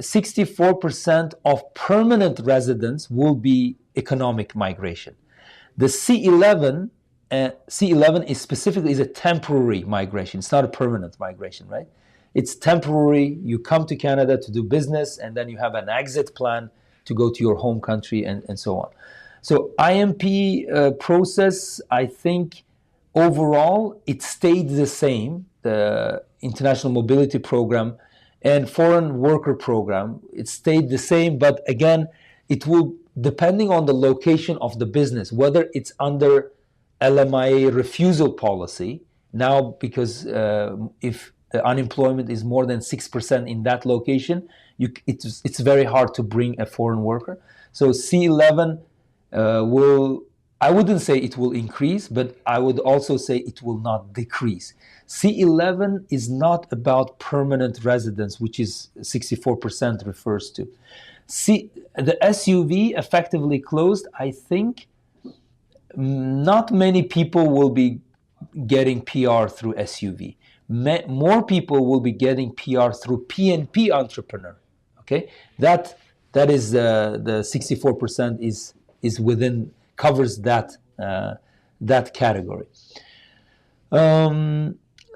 64% of permanent residents will be economic migration. The C11 is specifically is a temporary migration. It's not a permanent migration, right? It's temporary. You come to Canada to do business, and then you have an exit plan to go to your home country and so on. So IMP process, I think overall, it stayed the same. The International Mobility Program and Foreign Worker Program, it stayed the same. But again, it will, depending on the location of the business, whether it's under LMIA refusal policy, now because if unemployment is more than 6% in that location, it's very hard to bring a foreign worker. So C11 I wouldn't say it will increase, but I would also say it will not decrease. C11 is not about permanent residence, which is 64% refers to. The SUV effectively closed. I think not many people will be getting PR through SUV. More people will be getting PR through PNP entrepreneur. Okay, that is the 64% is within, covers that that category.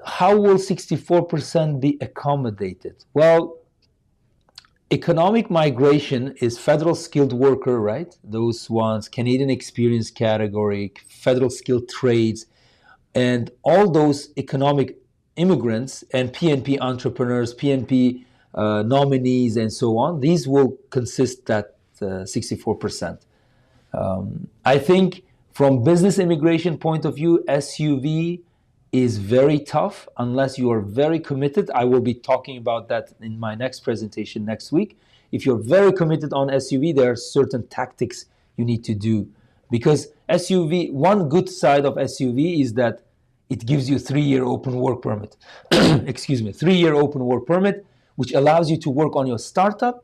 How will 64% be accommodated? Well, economic migration is federal skilled worker, right? Those ones, Canadian experience category, federal skilled trades, and all those economic immigrants and PNP entrepreneurs, PNP nominees, and so on. These will consist that 64%. I think from business immigration point of view, SUV is very tough unless you are very committed. I will be talking about that in my next presentation next week. If you're very committed on SUV, there are certain tactics you need to do, because SUV, one good side of SUV is that it gives you 3-year open work permit. Excuse me, 3-year open work permit, which allows you to work on your startup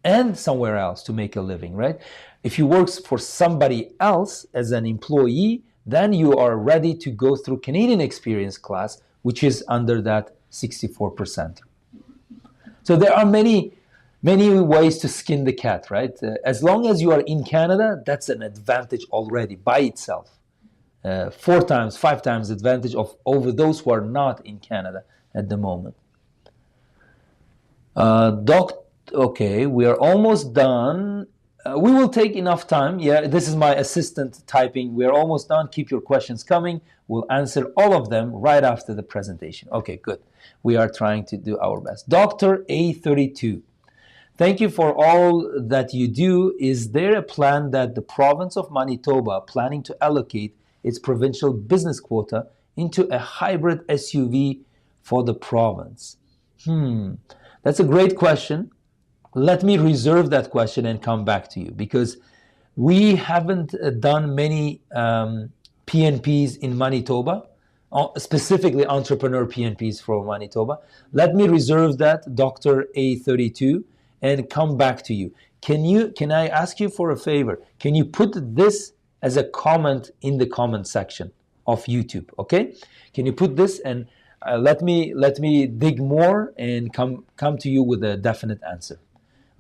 and somewhere else to make a living, right? If you work for somebody else as an employee, then you are ready to go through Canadian experience class, which is under that 64%. So there are many ways to skin the cat, right? As long as you are in Canada, that's an advantage already by itself. 4 times, 5 times advantage over those who are not in Canada at the moment. Okay, we are almost done. We will take enough time. Yeah, this is my assistant typing. We are almost done. Keep your questions coming. We'll answer all of them right after the presentation. Okay, good. We are trying to do our best. Dr. A32, thank you for all that you do. Is there a plan that the province of Manitoba planning to allocate its provincial business quota into a hybrid SUV for the province? That's a great question. Let me reserve that question and come back to you, because we haven't done many PNPs in Manitoba, specifically entrepreneur PNPs for Manitoba. Let me reserve that, Dr. A32, and come back to you. Can I ask you for a favor? Can you put this as a comment in the comment section of YouTube, okay? Can you put this, and let me dig more and come to you with a definite answer.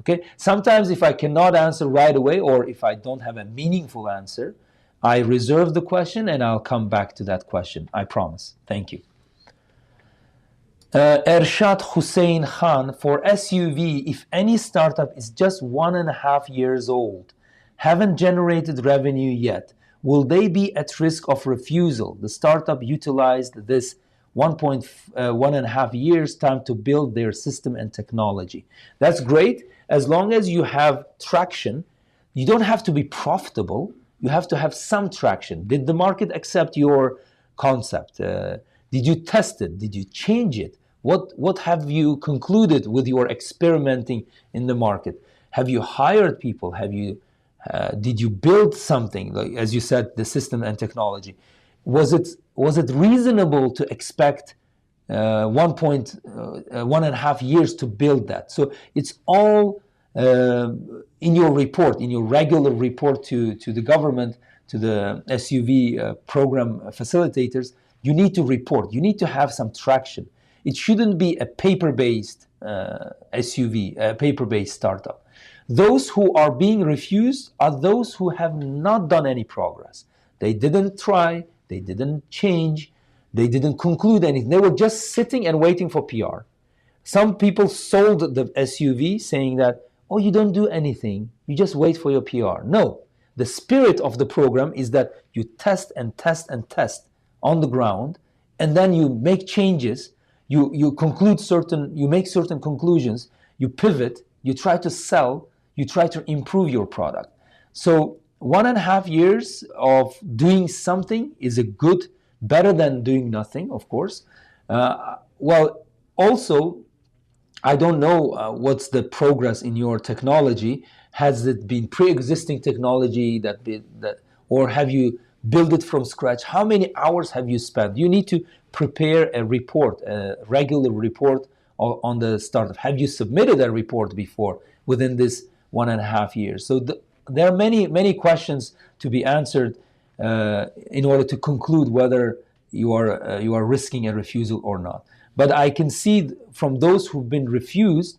Okay. Sometimes if I cannot answer right away, or if I don't have a meaningful answer, I reserve the question and I'll come back to that question. I promise. Thank you. Ershad Hussein Khan, for SUV, if any startup is just 1.5 years old, haven't generated revenue yet, will they be at risk of refusal? The startup utilized this 1.5 years time to build their system and technology. That's great. As long as you have traction, you don't have to be profitable. You have to have some traction. Did the market accept your concept? Did you test it? Did you change it? What have you concluded with your experimenting in the market? Have you hired people? Did you build something, like, as you said, the system and technology? Was it reasonable to expect 1.5 years to build that? So it's all in your report, in your regular report to the government, to the SUV program facilitators. You need to report. You need to have some traction. It shouldn't be a paper-based SUV, a paper-based startup. Those who are being refused are those who have not done any progress. They didn't try, they didn't change, they didn't conclude anything. They were just sitting and waiting for PR. Some people sold the SUV saying that, oh, you don't do anything, you just wait for your PR. No, the spirit of the program is that you test and test and test on the ground, and then you make changes, you make certain conclusions, you pivot, you try to sell, you try to improve your product. So 1.5 years of doing something is better than doing nothing, of course. Also, I don't know what's the progress in your technology. Has it been pre-existing technology or have you built it from scratch? How many hours have you spent? You need to prepare a report, a regular report on the startup. Have you submitted a report before within this 1.5 years? So there are many questions to be answered in order to conclude whether you are risking a refusal or not. But I can see from those who've been refused,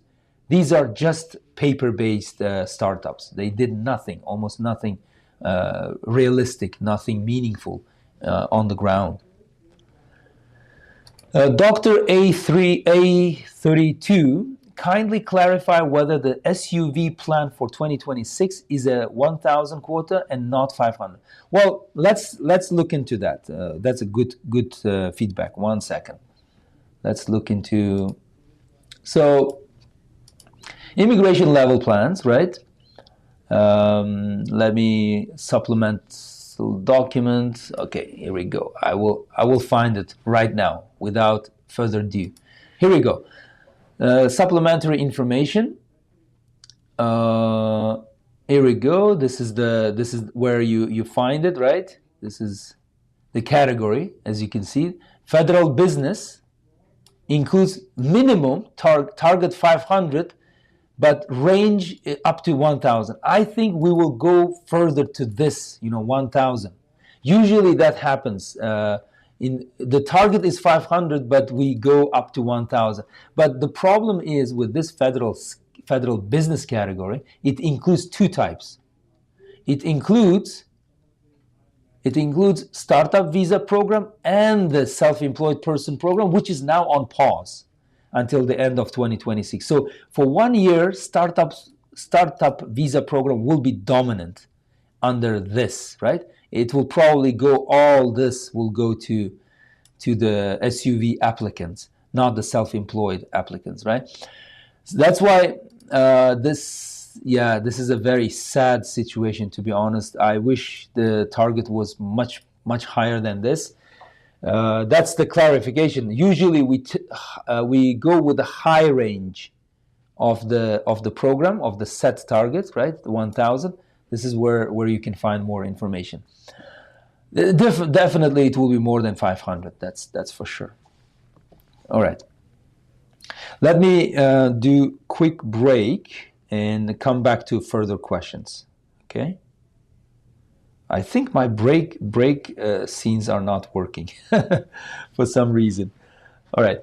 these are just paper-based startups. They did nothing, almost nothing realistic, nothing meaningful on the ground. Dr. A32, kindly clarify whether the SUV plan for 2026 is a 1,000 quota and not 500. Well, let's look into that. That's a good feedback. 1 second. Let's look into, so immigration level plans, right? Let me supplement document. Okay, here we go. I will find it right now without further ado. Here we go. Supplementary information. Here we go. This is where you find it, right? This is the category, as you can see. Federal business includes minimum target 500, but range up to 1,000. I think we will go further to this, 1,000. Usually that happens. The target is 500, but we go up to 1,000. But the problem is with this federal business category, it includes two types. It includes startup visa program and the self-employed person program, which is now on pause until the end of 2026. So for 1 year, startup visa program will be dominant under this, right? It will probably all this will go to the SUV applicants, not the self-employed applicants, right? So that's why this is a very sad situation, to be honest. I wish the target was much higher than this. That's the clarification. Usually we go with the high range of the program, of the set target, right? The 1,000. This is where you can find more information. Definitely it will be more than 500. That's for sure. All right. Let me do quick break and come back to further questions. Okay. I think my break scenes are not working for some reason. All right.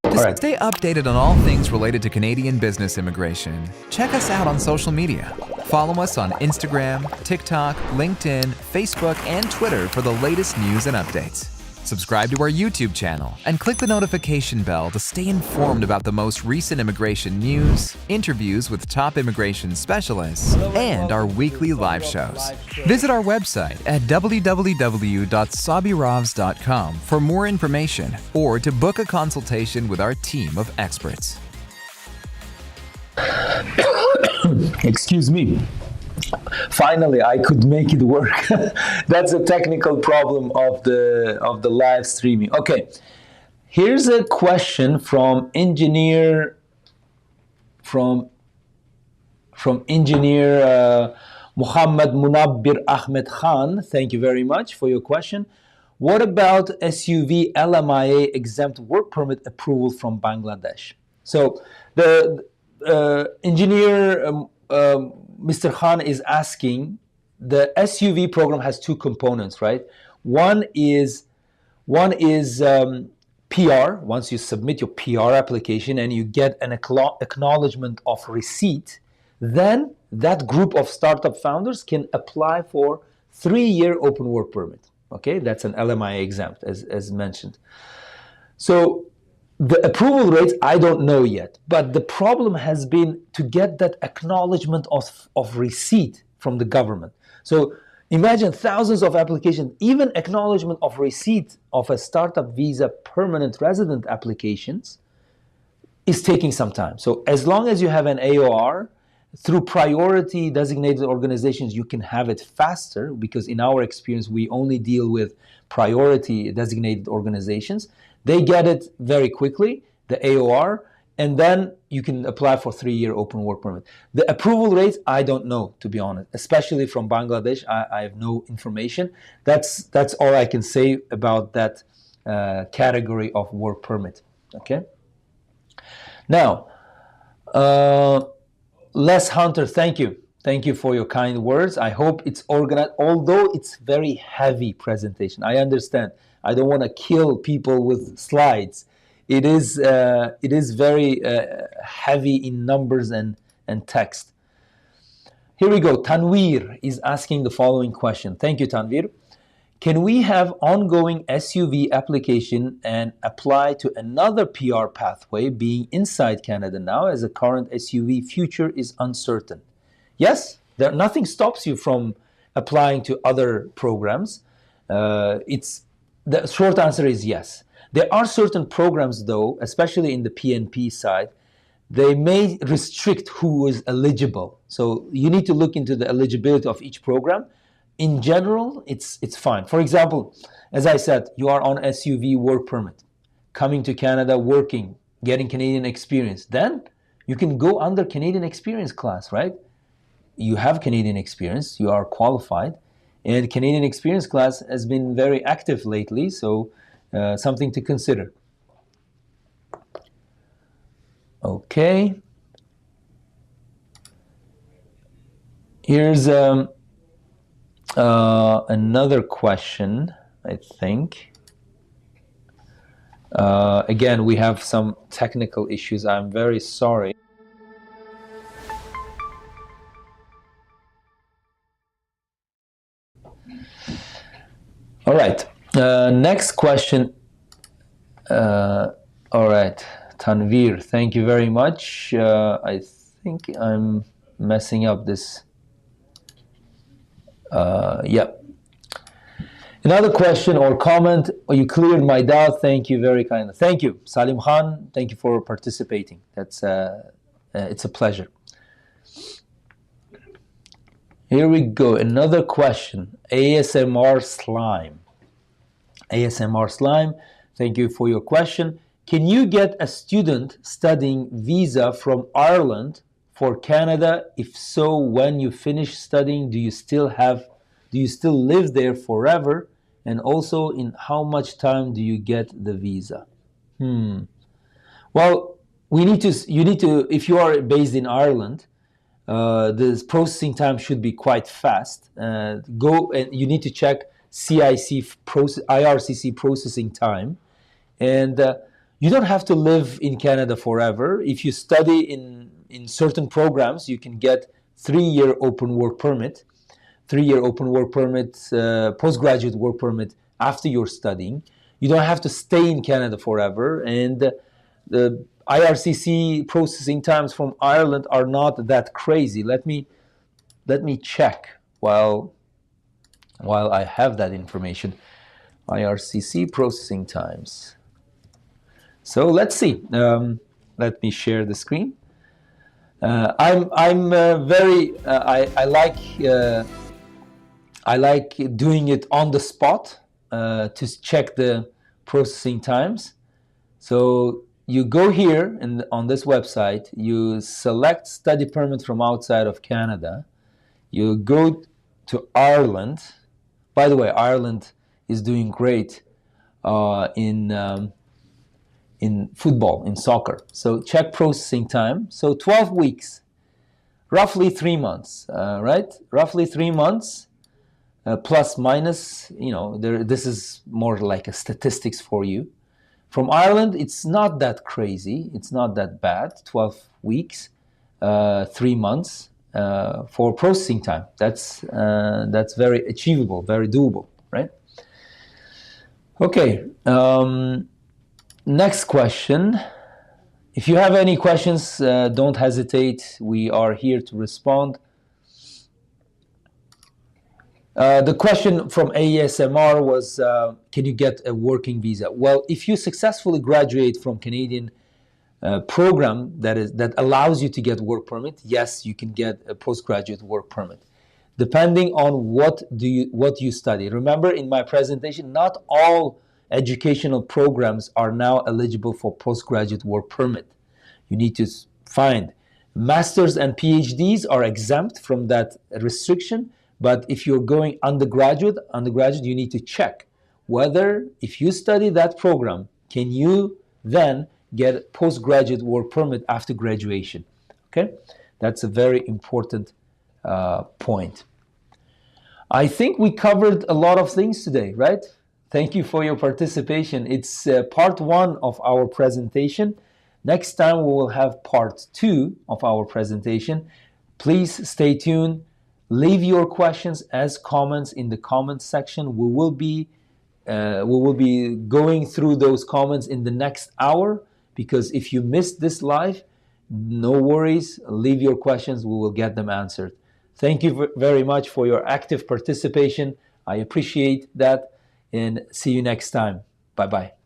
To stay updated on all things related to Canadian business immigration, check us out on social media. Follow us on Instagram, TikTok, LinkedIn, Facebook, and Twitter for the latest news and updates. Subscribe to our YouTube channel and click the notification bell to stay informed about the most recent immigration news, interviews with top immigration specialists, and our weekly live shows. Visit our website at www.sabirovs.com for more information or to book a consultation with our team of experts. Excuse me. Finally, I could make it work. That's a technical problem of the live streaming. Okay, here's a question from engineer Muhammad Munabbir Ahmed Khan. Thank you very much for your question. What about SUV LMIA exempt work permit approval from Bangladesh? So the engineer Mr. Khan is asking, the SUV program has two components, right? One is PR. Once you submit your PR application and you get an acknowledgement of receipt, then that group of startup founders can apply for 3-year open work permit. Okay, that's an LMIA exempt, as mentioned. So the approval rates, I don't know yet, but the problem has been to get that acknowledgement of receipt from the government. So imagine thousands of applications, even acknowledgement of receipt of a startup visa permanent resident applications is taking some time. So as long as you have an AOR, through priority designated organizations, you can have it faster, because in our experience, we only deal with priority designated organizations. They get it very quickly, the AOR, and then you can apply for 3-year open work permit. The approval rates, I don't know, to be honest, especially from Bangladesh. I have no information. That's all I can say about that category of work permit. Okay. Now, Les Hunter, thank you. Thank you for your kind words. I hope it's organized, although it's very heavy presentation. I understand. I don't want to kill people with slides. It is very heavy in numbers and text. Here we go. Tanvir is asking the following question. Thank you, Tanvir. Can we have ongoing SUV application and apply to another PR pathway being inside Canada now, as the current SUV future is uncertain? Yes, nothing stops you from applying to other programs. The short answer is yes. There are certain programs, though, especially in the PNP side, they may restrict who is eligible. So you need to look into the eligibility of each program. In general, it's fine. For example, as I said, you are on SUV work permit, coming to Canada, working, getting Canadian experience. Then you can go under Canadian experience class, right? You have Canadian experience, you are qualified, and Canadian experience class has been very active lately, so something to consider. Okay. Here's another question, I think. Again, we have some technical issues. I'm very sorry. All right. Next question. All right. Tanvir, thank you very much. I think I'm messing up this. Yeah. Another question or comment. You cleared my doubt. Thank you, very kind. Thank you, Salim Khan. Thank you for participating. That's it's a pleasure. Here we go. Another question. ASMR Slime. ASMR Slime. Thank you for your question. Can you get a student studying visa from Ireland for Canada? If so, when you finish studying, do you still live there forever? And also, in how much time do you get the visa? Well, you need to, if you are based in Ireland, the processing time should be quite fast. Go and you need to check IRCC processing time. And you don't have to live in Canada forever. If you study in certain programs, you can get 3-year open work permit, 3-year open work permit, postgraduate work permit after you're studying. You don't have to stay in Canada forever. And the IRCC processing times from Ireland are not that crazy. Let me check while I have that information. IRCC processing times. So let's see. Let me share the screen. I like doing it on the spot to check the processing times. So you go here on this website, you select study permit from outside of Canada, you go to Ireland. By the way, Ireland is doing great in football, in soccer. So check processing time. So 12 weeks, roughly 3 months, right? Roughly 3 months, plus minus, this is more like a statistics for you. From Ireland, it's not that crazy. It's not that bad, 12 weeks. 3 months for processing time. That's very achievable, very doable, right? Okay, next question. If you have any questions, don't hesitate. We are here to respond. The question from ASMR was, can you get a working visa? Well, if you successfully graduate from Canadian program that allows you to get work permit, yes, you can get a postgraduate work permit, depending on what you study. Remember, in my presentation, not all educational programs are now eligible for postgraduate work permit. You need to find masters and PhDs are exempt from that restriction. But if you're going undergraduate, you need to check whether if you study that program, can you then get postgraduate work permit after graduation. Okay, that's a very important point. I think we covered a lot of things today, right? Thank you for your participation. It's part 1 of our presentation. Next time we will have part 2 of our presentation. Please stay tuned. Leave your questions as comments in the comments section. We will be going through those comments in the next hour, because if you missed this live, no worries. Leave your questions. We will get them answered. Thank you very much for your active participation. I appreciate that, and see you next time. Bye-bye.